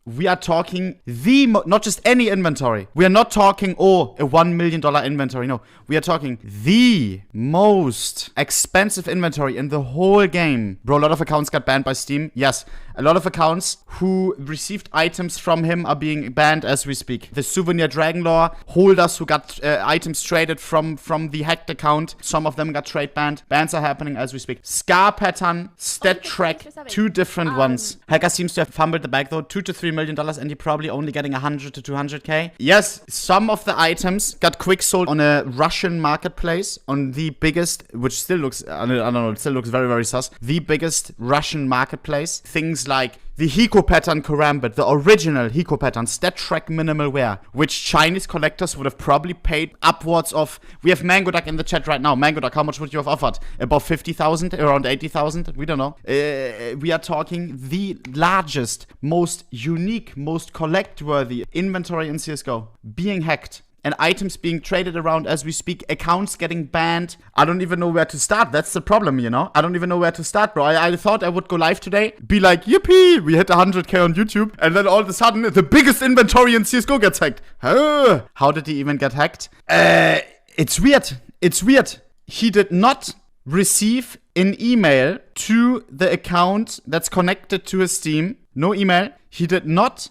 we are talking not just any inventory. We are not talking, a $1 million inventory. No, we are talking the most expensive inventory in the whole game. Bro, a lot of accounts got banned by Steam. Yes, a lot of accounts who received items from him are being banned as we speak. The Souvenir Dragon Lore holders who got items traded from the hacked account, some of them got trade banned. Bans are happening as we speak. Scar pattern, stat track, 2 different ones. Hacker seems to have fumbled the bag though, $2 to $3 million, and he probably only getting 100 to 200k. Yes, some of the items got quick sold on a Russian marketplace, on the biggest, which still looks, I don't know, it still looks very, very sus. The biggest Russian marketplace. Things like the Hiko pattern Karambit, the original Hiko pattern, stat track minimal wear, which Chinese collectors would have probably paid upwards of. We have Mango Duck in the chat right now. Mango Duck, how much would you have offered? About 50,000, around 80,000? We don't know. We are talking the largest, most unique, most collect-worthy inventory in CSGO being hacked. And items being traded around as we speak, accounts getting banned. I don't even know where to start. That's the problem, you know? I don't even know where to start, bro. I thought I would go live today, be like, yippee, we hit 100k on YouTube. And then all of a sudden, the biggest inventory in CSGO gets hacked. How did he even get hacked? It's weird. It's weird. He did not receive an email to the account that's connected to his Steam. No email. He did not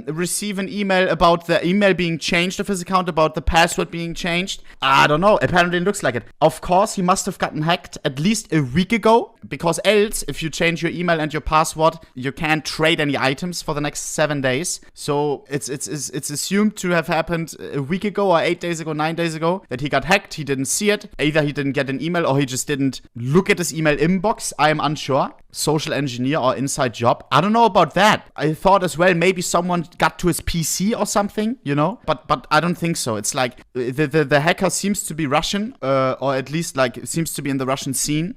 receive an email about the email being changed of his account, about the password being changed. I don't know. Apparently it looks like it. Of course, he must have gotten hacked at least a week ago, because else, if you change your email and your password, you can't trade any items for the next 7 days. So it's assumed to have happened a week ago or 8 days ago, 9 days ago, that he got hacked. He didn't see it. Either he didn't get an email or he just didn't look at his email inbox. I am unsure. Social engineer or inside job. I don't know about that. I thought as well, maybe someone got to his PC or something, you know? But I don't think so. It's like the hacker seems to be Russian, or at least like seems to be in the Russian scene,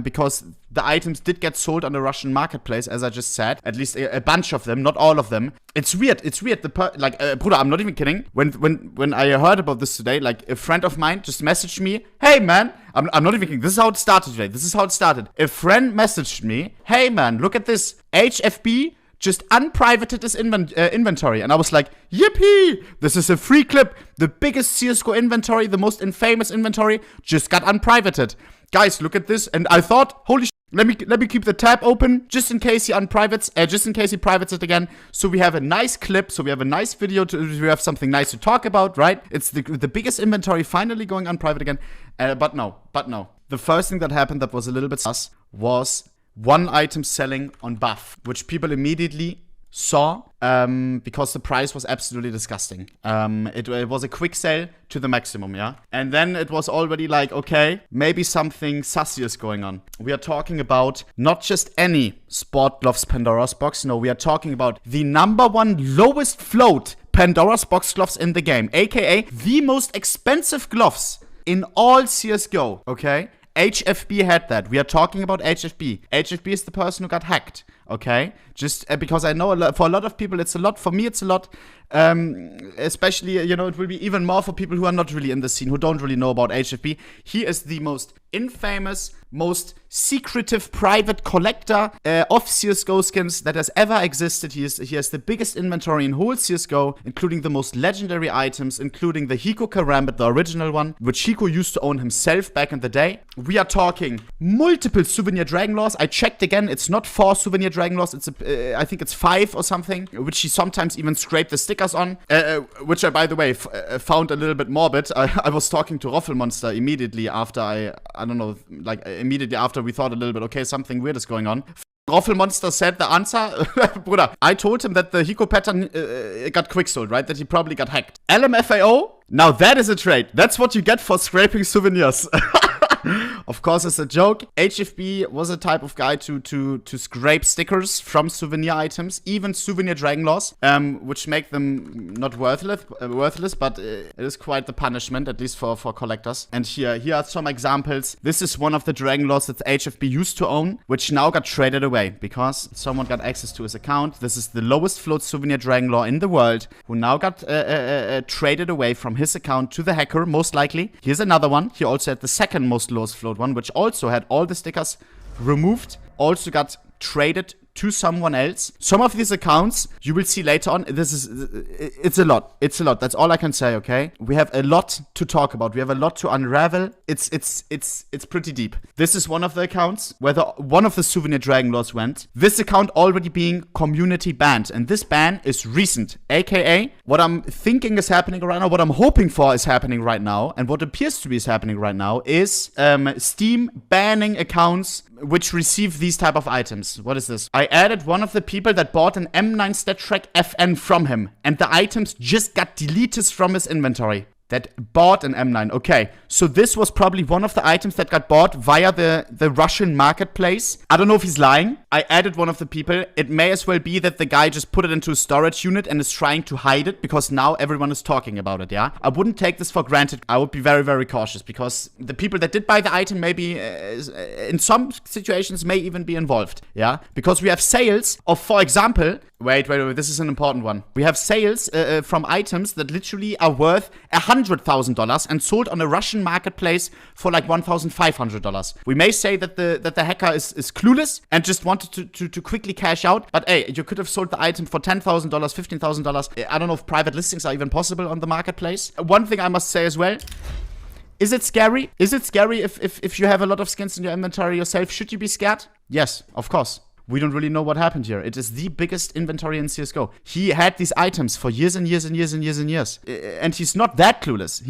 because the items did get sold on the Russian marketplace, as I just said. At least a bunch of them, not all of them. It's weird. It's weird. Bruder, I'm not even kidding. When I heard about this today, like a friend of mine just messaged me, hey man, I'm not even kidding. This is how it started today. This is how it started. A friend messaged me, hey man, look at this. HFB just unprivated his inventory. And I was like, yippee! This is a free clip. The biggest CSGO inventory, the most infamous inventory, just got unprivated. Guys, look at this. And I thought, holy shit, let me keep the tab open just in case he privates it again. So we have a nice clip. So we have a nice video. We have something nice to talk about, right? It's the biggest inventory finally going unprivate again. But no. The first thing that happened that was a little bit sus was one item selling on buff, which people immediately saw because the price was absolutely disgusting. It was a quick sale to the maximum, yeah? And then it was already like, okay, maybe something sussy is going on. We are talking about not just any Sport Gloves Pandora's box. No, we are talking about the #1 lowest float Pandora's box gloves in the game, aka the most expensive gloves in all CSGO, okay? HFB had that. We are talking about HFB. HFB is the person who got hacked, okay? Just because I know for a lot of people it's a lot. For me it's a lot. Especially, you know, it will be even more for people who are not really in the scene, who don't really know about HFB. He is the most infamous, most secretive private collector of CSGO skins that has ever existed. He has the biggest inventory in whole CSGO, including the most legendary items, including the Hiko Karambit, the original one, which Hiko used to own himself back in the day. We are talking multiple Souvenir Dragon Lores. I checked again, it's not 4 Souvenir Dragon Lores, it's I think it's 5 or something, which he sometimes even scraped the stickers on, which I, by the way, found a little bit morbid. I was talking to Roffelmonster immediately after I don't know, like immediately after we thought a little bit, okay, something weird is going on. Roffelmonster said the answer. Bruder, I told him that the Hiko pattern got quicksold, right? That he probably got hacked. LMFAO? Now that is a trade. That's what you get for scraping souvenirs. Of course, it's a joke. HFB was a type of guy to scrape stickers from souvenir items, even Souvenir Dragon Lores, which make them not worthless, but it is quite the punishment, at least for collectors. And here are some examples. This is one of the Dragon Lores that HFB used to own, which now got traded away because someone got access to his account. This is the lowest float Souvenir Dragon Lore in the world, who now got traded away from his account to the hacker, most likely. Here's another one. He also had the second most lowest float one, which also had all the stickers removed, also got traded to someone else. Some of these accounts, you will see later on, it's a lot. It's a lot. That's all I can say, okay? We have a lot to talk about. We have a lot to unravel. It's pretty deep. This is one of the accounts where one of the Souvenir Dragon Lords went. This account already being community banned, and this ban is recent, aka what I'm thinking is happening right now, what I'm hoping for is happening right now, and what appears to be is happening right now is Steam banning accounts which receive these type of items. What is this? I added one of the people that bought an M9 StatTrak FN from him, and the items just got deleted from his inventory. That bought an M9. Okay, so this was probably one of the items that got bought via the Russian marketplace. I don't know if he's lying. I added one of the people. It may as well be that the guy just put it into a storage unit and is trying to hide it because now everyone is talking about it, yeah? I wouldn't take this for granted. I would be very, very cautious because the people that did buy the item maybe in some situations may even be involved, yeah? Because we have sales of, for example... Wait, this is an important one. We have sales from items that literally are worth $100,000 and sold on a Russian marketplace for like $1,500. We may say that the hacker is clueless and just wanted to quickly cash out, but hey, you could have sold the item for $10,000, $15,000. I don't know if private listings are even possible on the marketplace. One thing I must say as well, is it scary? Is it scary if you have a lot of skins in your inventory yourself? Should you be scared? Yes, of course. We don't really know what happened here. It is the biggest inventory in CSGO. He had these items for years and years and years and years and years. And he's not that clueless.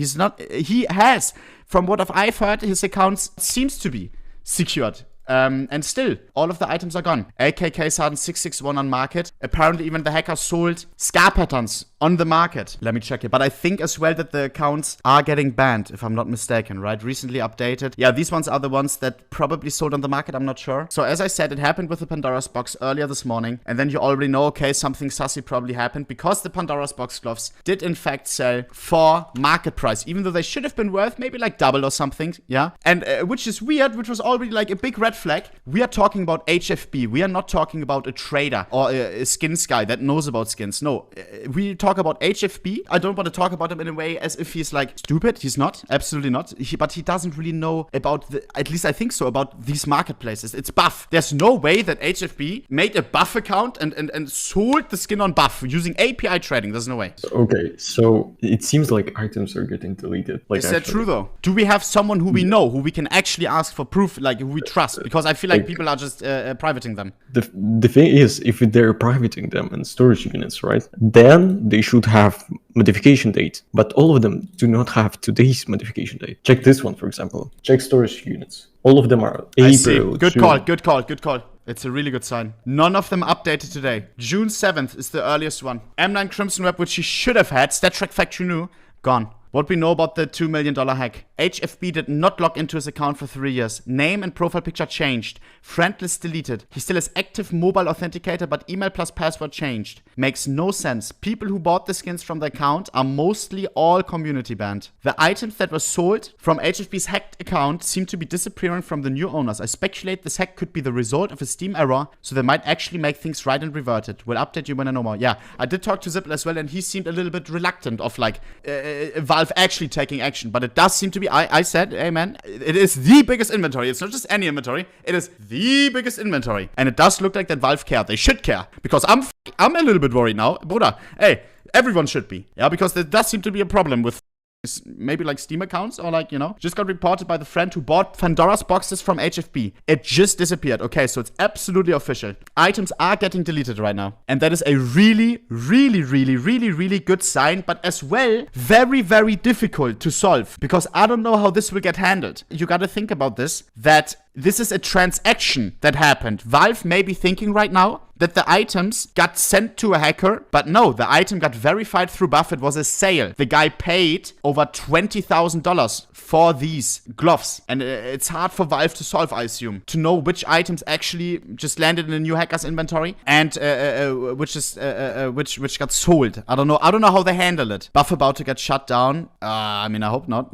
He has, from what I've heard, his accounts seems to be secured. And still, all of the items are gone. AKK Sarden 661 on market. Apparently, even the hacker sold scar patterns on the market. Let me check it. But I think as well that the accounts are getting banned, if I'm not mistaken, right? Recently updated. Yeah, these ones are the ones that probably sold on the market. I'm not sure. So as I said, it happened with the Pandora's box earlier this morning. And then you already know, okay, something sussy probably happened because the Pandora's box gloves did in fact sell for market price, even though they should have been worth maybe like double or something. Yeah. And which is weird, which was already like a big red flag. We are talking about HFB. We are not talking about a trader or a skins guy that knows about skins. No, we talk about HFB. I don't want to talk about him in a way as if he's like stupid. He's not. Absolutely not. But he doesn't really know about at least I think so, about these marketplaces. It's buff. There's no way that HFB made a buff account and sold the skin on buff using API trading. There's no way. Okay, so it seems like items are getting deleted. Like, is that true though? Do we have someone who we know, who we can actually ask for proof, like who we trust? Because I feel like people are just privating them. The thing is, if they're privating them in storage units, right, then they should have modification date. But all of them do not have today's modification date. Check this one, for example. Check storage units. All of them are April. Good call, good call, good call. It's a really good sign. None of them updated today. June 7th is the earliest one. M9 Crimson Web, which he should have had. StatTrak Factory New, gone. What we know about the $2 million hack. HFB did not log into his account for 3 years. Name and profile picture changed. Friend list deleted. He still has active mobile authenticator, but email plus password changed. Makes no sense. People who bought the skins from the account are mostly all community banned. The items that were sold from HFB's hacked account seem to be disappearing from the new owners. I speculate this hack could be the result of a Steam error, so they might actually make things right and revert it. We'll update you when I know more. Yeah, I did talk to Zippel as well, and he seemed a little bit reluctant of like Valve actually taking action, but it does seem to be. I said, hey man, it is the biggest inventory. It's not just any inventory. It is the biggest inventory, and it does look like that Valve care. They should care, because I'm a little bit worried now, Bruder. Hey, everyone should be, yeah, because there does seem to be a problem with maybe like Steam accounts, or like, you know, just got reported by the friend who bought Pandora's boxes from HFB. It just disappeared. Okay, so it's absolutely official. Items are getting deleted right now, and that is a really, really, really, really, really good sign, but as well very, very difficult to solve, because I don't know how this will get handled. You gotta think about this, that this is a transaction that happened. Valve may be thinking right now that the items got sent to a hacker, but no, the item got verified through Buff. It was a sale. The guy paid over $20,000 for these gloves, and it's hard for Valve to solve, I assume, to know which items actually just landed in a new hacker's inventory and which got sold. I don't know how they handle it. Buff about to get shut down. I mean, I hope not.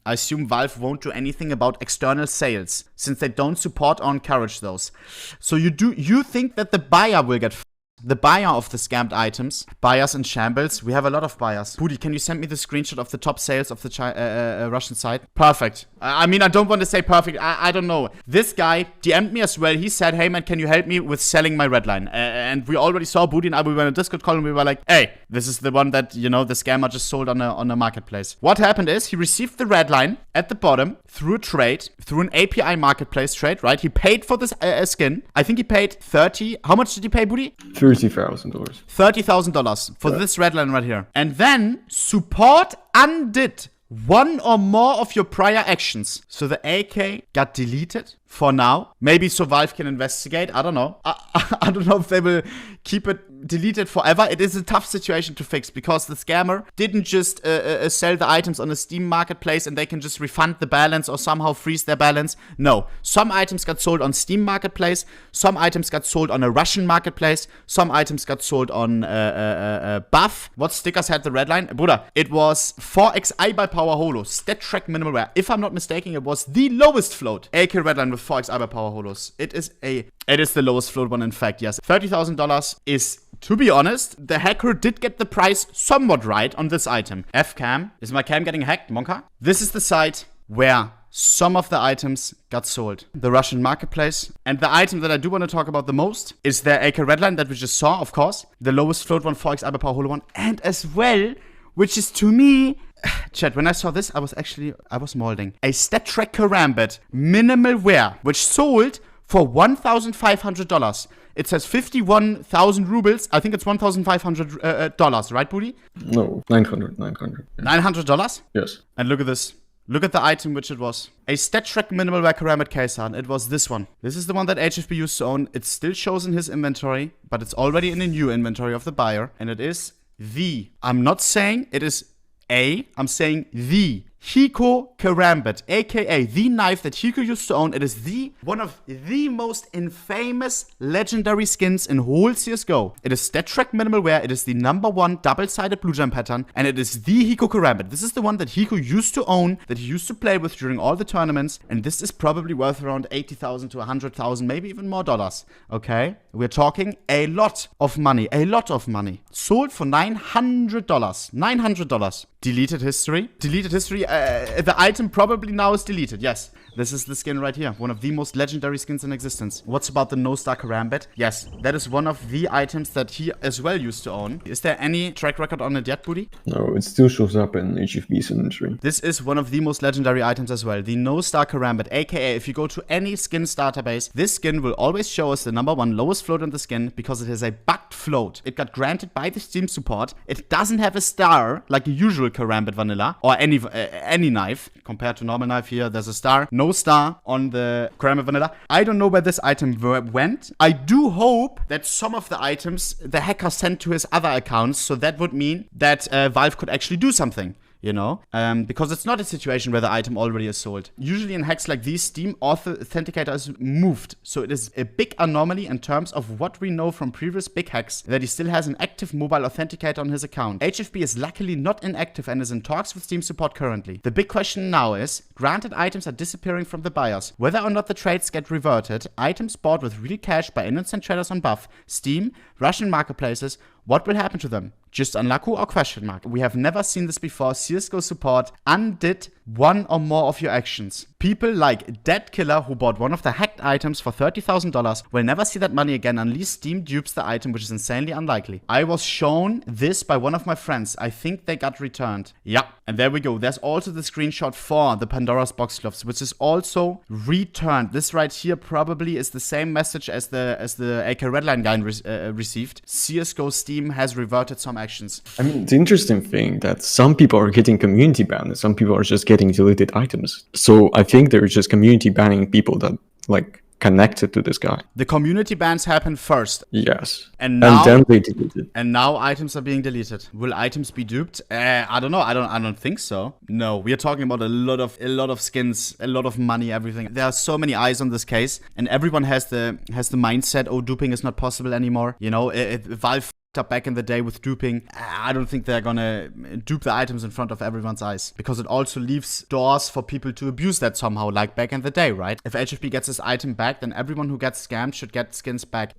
I assume Valve won't do anything about external sales, since they don't support or encourage those. So you think that the buyer will get the buyer of the scammed items, buyers in shambles. We have a lot of buyers. Booty, can you send me the screenshot of the top sales of the Russian site? Perfect. I mean, I don't want to say perfect. I don't know. This guy DM'd me as well. He said, hey man, can you help me with selling my Redline? And we already saw Booty and I, we were in a Discord call and we were like, hey, this is the one that, you know, the scammer just sold on a marketplace. What happened is he received the Redline at the bottom through a trade, through an API marketplace trade, right? He paid for this skin. I think he paid 30. How much did he pay, Booty? $30,000. $30,000 for this Redline right here. And then support undid one or more of your prior actions. So the AK got deleted for now. Maybe so Valve can investigate. I don't know. I don't know if they will keep it deleted forever. It is a tough situation to fix because the scammer didn't just sell the items on a Steam marketplace and they can just refund the balance or somehow freeze their balance. No. Some items got sold on Steam marketplace. Some items got sold on a Russian marketplace. Some items got sold on Buff. What stickers had the Redline? Bruder, it was 4x iBuyPower Holo. Stat track minimal wear. If I'm not mistaken, it was the lowest float AK Redline with 4x iBuyPower Holos. It is the lowest float one, in fact, yes. $30,000 is, to be honest, the hacker did get the price somewhat right on this item. Fcam. Is my cam getting hacked, Monka? This is the site where some of the items got sold. The Russian marketplace. And the item that I do want to talk about the most is the AK Redline that we just saw, of course. The lowest float one, 4x iBuyPower Holo one. And as well, which is to me... Chat, when I saw this, I was molding. A StatTrack Karambit minimal wear, which sold for $1,500. It says 51,000 rubles. I think it's $1,500, right, Booty? No, 900. $900? Yes. And look at this. Look at the item which it was. A StatTrack minimal wear Karambit case on. It was this one. This is the one that HFB used to own. It still shows in his inventory, but it's already in the new inventory of the buyer. And it is I'm not saying it is I'm saying the Hiko Karambit, aka the knife that Hiko used to own. It is one of the most infamous legendary skins in whole CSGO. It is StatTrack minimal wear, it is the #1 double-sided blue gem pattern, and it is the Hiko Karambit. This is the one that Hiko used to own, that he used to play with during all the tournaments, and this is probably worth around 80,000 to 100,000, maybe even more dollars, okay? We're talking a lot of money, Sold for $900, $900. Deleted history. The item probably now is deleted. Yes, this is the skin right here. One of the most legendary skins in existence. What's about the No Star Karambit? Yes, that is one of the items that he as well used to own. Is there any track record on it yet, Booty? No, it still shows up in HFB's inventory. This is one of the most legendary items as well. The No Star Karambit, aka if you go to any skin starter base, this skin will always show us the #1 lowest float on the skin because it is a bugged float. It got granted by the Steam support. It doesn't have a star like a usual Karambit vanilla or any knife. Compared to normal knife here, there's a star. No star on the Karambit vanilla. I don't know where this item went. I do hope that some of the items the hacker sent to his other accounts, so that would mean that Valve could actually do something. You know, because it's not a situation where the item already is sold. Usually in hacks like these, Steam Authenticator is moved. So it is a big anomaly in terms of what we know from previous big hacks, that he still has an active mobile authenticator on his account. HFB is luckily not inactive and is in talks with Steam support currently. The big question now is, granted items are disappearing from the buyers. Whether or not the trades get reverted, items bought with real cash by innocent traders on Buff, Steam, Russian marketplaces, what will happen to them? Just unlucky or question mark? We have never seen this before. CSGO support undid one or more of your actions. People like Dead Killer, who bought one of the hacked items for $30,000, will never see that money again unless Steam dupes the item, which is insanely unlikely. I was shown this by one of my friends. I think they got returned. Yeah, and there we go. There's also the screenshot for the Pandora's box gloves, which is also returned. This right here probably is the same message as the AK Redline guy received. CSGO Steam has reverted some actions. I mean, the interesting thing that some people are getting community banned and some people are just getting deleted items. So I think they're just community banning people that like connected to this guy. The community bans happen first. Yes. And now, then they deleted. And now items are being deleted. Will items be duped? I don't know. I don't think so. No, we are talking about a lot of skins, a lot of money, everything. There are so many eyes on this case, and everyone has the mindset, oh, duping is not possible anymore. You know, Valve up back in the day with duping. I don't think they're gonna dupe the items in front of everyone's eyes, because it also leaves doors for people to abuse that somehow, like back in the day, right? If HFP gets his item back, then everyone who gets scammed should get skins back.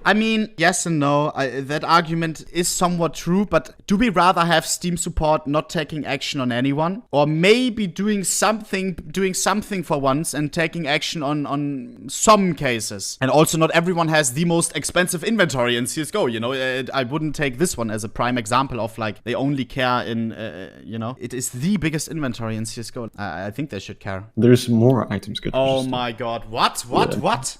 I mean, yes and no. That argument is somewhat true, but do we rather have Steam support not taking action on anyone, or maybe doing something for once and taking action on some cases? And also, not everyone has the most expensive inventory in CSGO, you know? I wouldn't take this one as a prime example of, like, they only care in, you know? It is the biggest inventory in CSGO. I think they should care. There's more items get Oh registered. my god. What?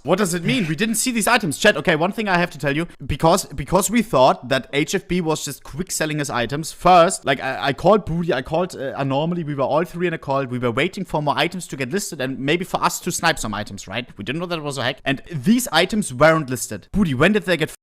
What does it mean? We didn't see these items. Chat, okay, one thing I have to tell you. Because we thought that HFB was just quick selling his items. First, like, I called Booty, I called Normally, we were all three in a call. We were waiting for more items to get listed and maybe for us to snipe some items, right? We didn't know that it was a hack. And these items weren't listed. Booty, when did they get listed?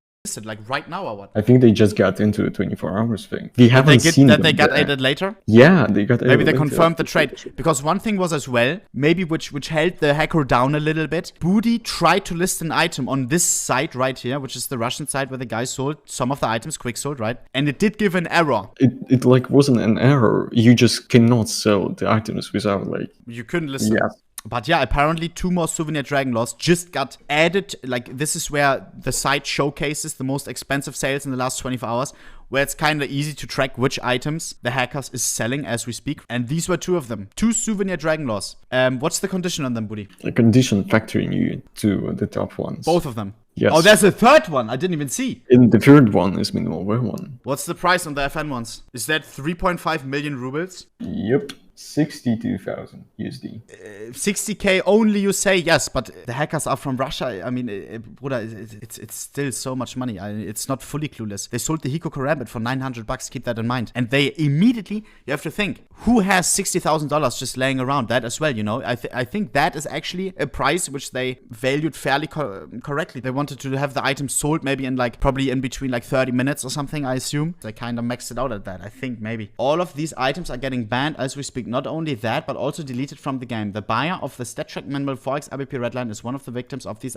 Like right now or what? I think they just got into a 24 hours thing. We haven't seen that them they got there. added later? Yeah, they got added Maybe they later. confirmed the trade. Because one thing was as well, maybe which held the hacker down a little bit. Booty tried to list an item on this site right here, which is the Russian site where the guy sold some of the items, quick sold, right? And it did give an error. It like wasn't an error. You just cannot sell the items without like. You couldn't list them. Yeah. But yeah, apparently 2 more Souvenir Dragon Laws just got added. Like, this is where the site showcases the most expensive sales in the last 24 hours, where it's kind of easy to track which items the hackers is selling as we speak. And these were 2 of them. 2 Souvenir Dragon Laws. What's the condition on them, Booty? A condition factoring you to the top ones. Both of them. Yes. Oh, there's a third one. I didn't even see. And the third one is minimal wear one. What's the price on the FN ones? Is that 3.5 million rubles? Yep. 62,000 USD. 60k only, you say? Yes, but the hackers are from Russia. I mean, Bruder, it's still so much money. It's not fully clueless. They sold the Hiko Karambit for $900. Keep that in mind. And they immediately, you have to think, who has $60,000 just laying around? That as well, you know? I think that is actually a price which they valued fairly correctly. They wanted to have the item sold maybe in like, probably in between like 30 minutes or something, I assume. They kind of maxed it out at that, I think, maybe. All of these items are getting banned as we speak. Not only that, but also deleted from the game. The buyer of the StatTrack manual 4x ABP Redline is one of the victims of these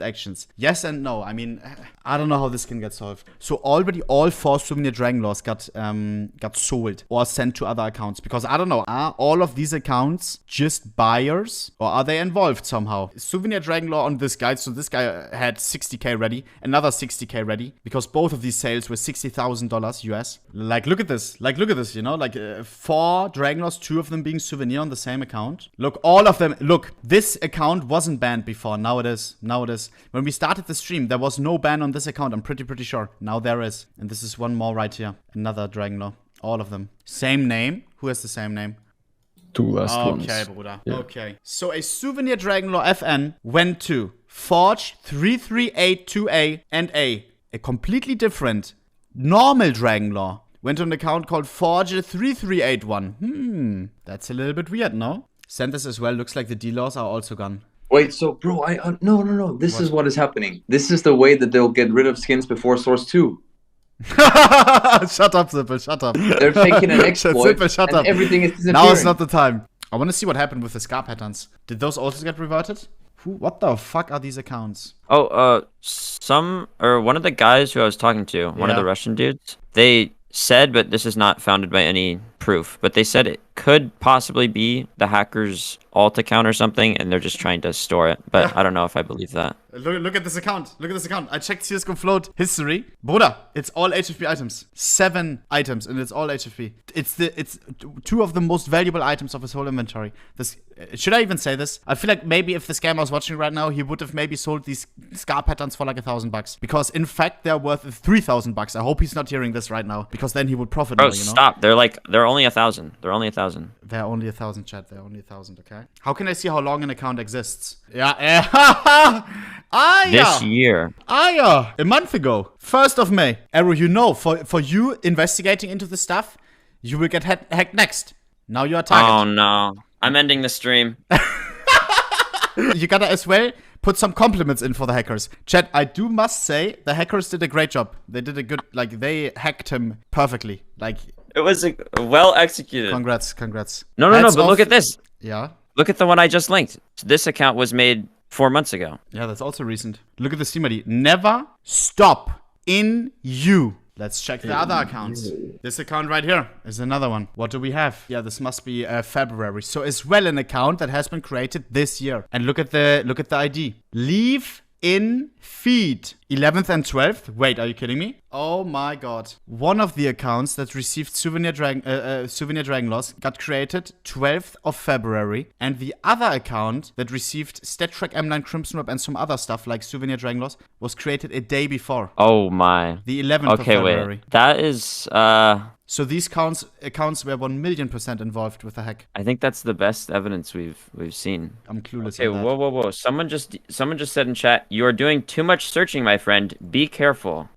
actions. Yes and no. I mean, I don't know how this can get solved. So already all 4 Souvenir Dragon Laws got sold or sent to other accounts. Because I don't know, are all of these accounts just buyers or are they involved somehow? Souvenir Dragon Law on this guy. So this guy had 60k ready, another 60k ready, because both of these sales were $60,000 US. Like, look at this, you know, like 4 Dragon Laws, 2 of them being Souvenir on the same account. Look, all of them. Look, this account wasn't banned before. Now it is. When we started the stream, there was no ban on this account. I'm pretty sure. Now there is. And this is one more right here. Another Dragon Law. All of them. Same name. Who has the same name? 2 last ones. Okay, Bruder. Yeah. Okay. So a Souvenir Dragon Law FN went to Forge 3382A and A completely different normal Dragon Law went to an account called Forge3381. That's a little bit weird, no? Send this as well. Looks like the D-laws are also gone. Wait, so bro, no. This is what is happening. This is the way that they'll get rid of skins before Source 2. Shut up, Zippel, shut up. They're taking an exploit Zippel, shut and up. everything is disappearing. Now is not the time. I want to see what happened with the scar patterns. Did those also get reverted? What the fuck are these accounts? Oh, one of the guys who I was talking to, one of the Russian dudes, they said, but this is not founded by any proof, but they said it could possibly be the hacker's alt account or something, and they're just trying to store it. But I don't know if I believe that. Look at this account. I checked CSGO float history. Bruder, it's all HFP items. 7 items, and it's all HFP. It's 2 of the most valuable items of his whole inventory. Should I even say this? I feel like maybe if the scammer was watching right now, he would have maybe sold these scar patterns for like $1,000. Because in fact, they're worth $3,000. I hope he's not hearing this right now, because then he would profit more, you know? Stop. They're only 1,000. They're only 1,000. They're only 1,000, chat. They're only 1,000, okay? How can I see how long an account exists? Yeah, This year. A month ago. 1st of May. Arrow, you know, for you investigating into the stuff, you will get hacked next. Now you are targeted. Oh, no. I'm ending the stream. You gotta as well put some compliments in for the hackers. Chat, I must say, the hackers did a great job. They did a good, like, they hacked him perfectly. Like, It was well executed. Congrats. No, but look at this. Yeah? Look at the one I just linked. This account was made 4 months ago. Yeah, that's also recent. Look at the Steam ID. Never stop in you. Let's check the other accounts. This account right here is another one. What do we have? Yeah, this must be February. So as well an account that has been created this year. And look at the ID. Leave in feed 11th and 12th. Wait, are you kidding me? Oh my god. One of the accounts that received Souvenir Dragon Loss got created 12th of February. And the other account that received Stat Track M9 Crimson Rope and some other stuff like Souvenir Dragon Loss was created a day before. Oh my. The 11th of February. Wait. That is So these accounts were 1,000,000% involved with the hack. I think that's the best evidence we've seen. I'm clueless. Okay, on that. whoa. Someone just said in chat, "You are doing too much searching, my friend. Be careful."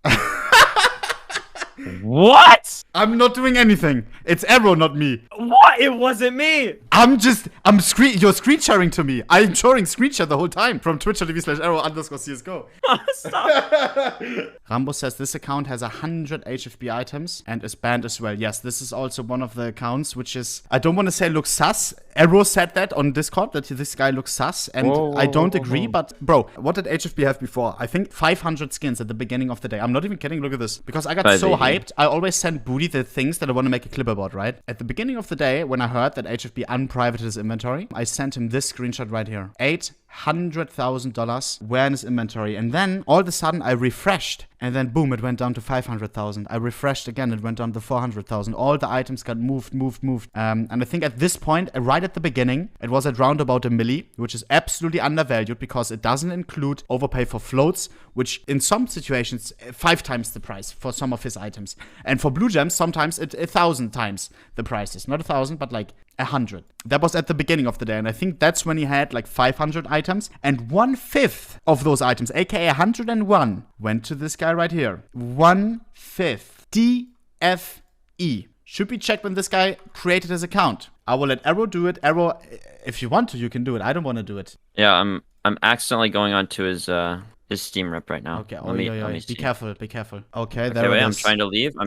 What? I'm not doing anything. It's Arrow, not me. What? It wasn't me. You're screen sharing to me. I'm showing screen share the whole time from twitch.tv/arrow_csgo. Stop. Rambo says this account has 100 HFB items and is banned as well. Yes, this is also one of the accounts which is, I don't want to say looks sus. Arrow said that on Discord, that this guy looks sus. And I don't agree, but bro, what did HFB have before? I think 500 skins at the beginning of the day. I'm not even kidding. Look at this. Because I got so hyped, I always send Booty the things that I want to make a clip about, right? At the beginning of the day, when I heard that HFB unprivated his inventory, I sent him this screenshot right here. $800,000 were in his inventory. And then all of a sudden I refreshed. And then boom, it went down to 500,000. I refreshed again, it went down to 400,000. All the items got moved. And I think at this point, right at the beginning, it was at round about a milli, which is absolutely undervalued because it doesn't include overpay for floats, which in some situations, 5 times the price for some of his items. And for blue gems, sometimes it's 1,000 times the prices. Not 1,000, but like 100. That was at the beginning of the day. And I think that's when he had like 500 items. And 1/5 of those items, aka 101, went to this guy right here. 1/5. DFE. Should be checked when this guy created his account. I will let Arrow do it. Arrow, if you want to, you can do it. I don't want to do it. Yeah, I'm accidentally going on to his Steam rep right now. Okay, let me be careful. Okay, there it is. I'm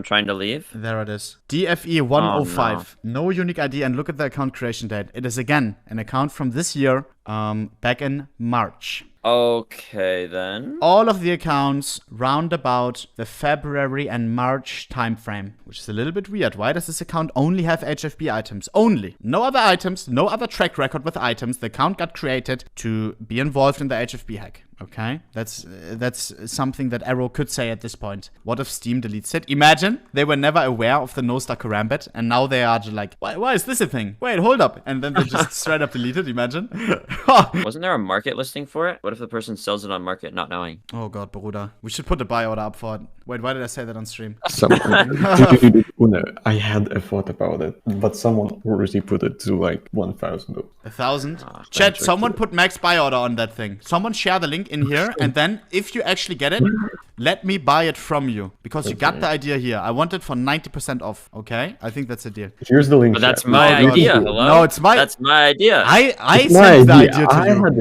trying to leave. There it is. DFE 105. No unique ID, and look at the account creation date. It is again an account from this year, back in March. Okay, then. All of the accounts round about the February and March timeframe, which is a little bit weird. Why does this account only have HFB items? Only. No other items, no other track record with items. The account got created to be involved in the HFB hack. Okay, that's something that Arrow could say at this point. What if Steam deletes it? Imagine they were never aware of the no-star karambit, and now they are just like, why is this a thing? Wait, hold up. And then they just straight up delete it, imagine. Wasn't there a market listing for it? What if the person sells it on market not knowing? Oh god, Bruder. We should put a buy order up for it. Wait, why did I say that on stream? I had a thought about it, but someone already put it to like 1,000. 1,000? Chat, someone put max buy order on that thing. Someone share the link in here, and then if you actually get it, let me buy it from you, because you got the idea here. I want it for 90% off. Okay, I think that's a deal. Here's the link. But that's my idea. Hello? No, it's my. That's my idea. I sent the idea to you.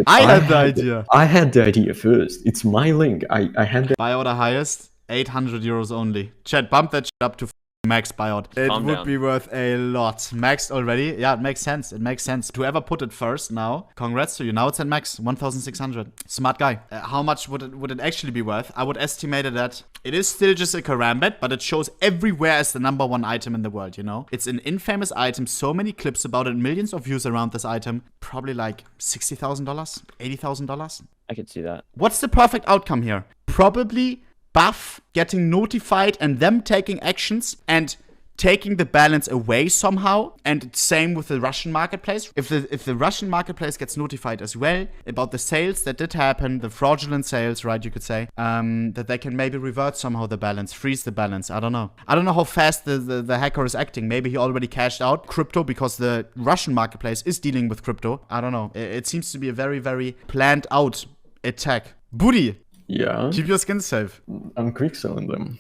I had the idea. I had the idea first. It's my link. I had the buy order highest 800 euros only. Chat, bump that shit up to max buyout. It would be worth a lot. Maxed already? Yeah, it makes sense. It makes sense. Whoever put it first now, congrats to you. Now it's at max, 1,600. Smart guy. How much would it actually be worth? I would estimate it at, it is still just a karambit, but it shows everywhere as the #1 item in the world, you know? It's an infamous item. So many clips about it. Millions of views around this item. Probably like $60,000, $80,000. I could see that. What's the perfect outcome here? Probably buff getting notified and them taking actions and taking the balance away somehow. And same with the Russian marketplace. If the Russian marketplace gets notified as well about the sales that did happen, the fraudulent sales, right, you could say, that they can maybe revert somehow the balance, freeze the balance. I don't know. I don't know how fast the hacker is acting. Maybe he already cashed out crypto because the Russian marketplace is dealing with crypto. I don't know. It seems to be a very, very planned out attack. Booty. Yeah. Keep your skins safe. I'm quick selling them.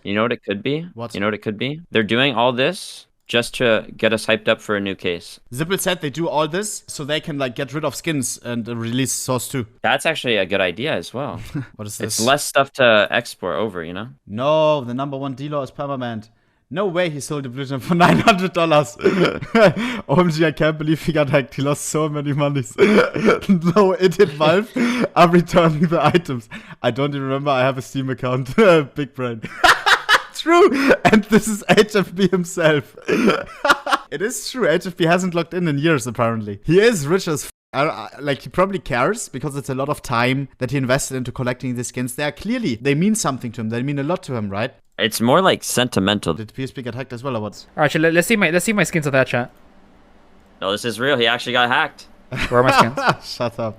You know what it could be? What? You know what it could be? They're doing all this just to get us hyped up for a new case. Zippel said they do all this so they can like get rid of skins and release Source 2. That's actually a good idea as well. What is this? It's less stuff to export over, you know? No, the #1 dealer is permanent. No way he sold the blue gem for $900. OMG, I can't believe he got hacked. He lost so many monies. No, it hit Valve. I'm returning the items. I don't even remember I have a Steam account. Big brain. True. And this is HFB himself. It is true. HFB hasn't logged in years, apparently. He is rich as like, he probably cares because it's a lot of time that he invested into collecting these skins. They mean something to him. They mean a lot to him, right? It's more like sentimental. Did PSP get hacked as well, or what? Alright, let's see my skins of that chat. No, this is real. He actually got hacked. Where are my skins? Shut up.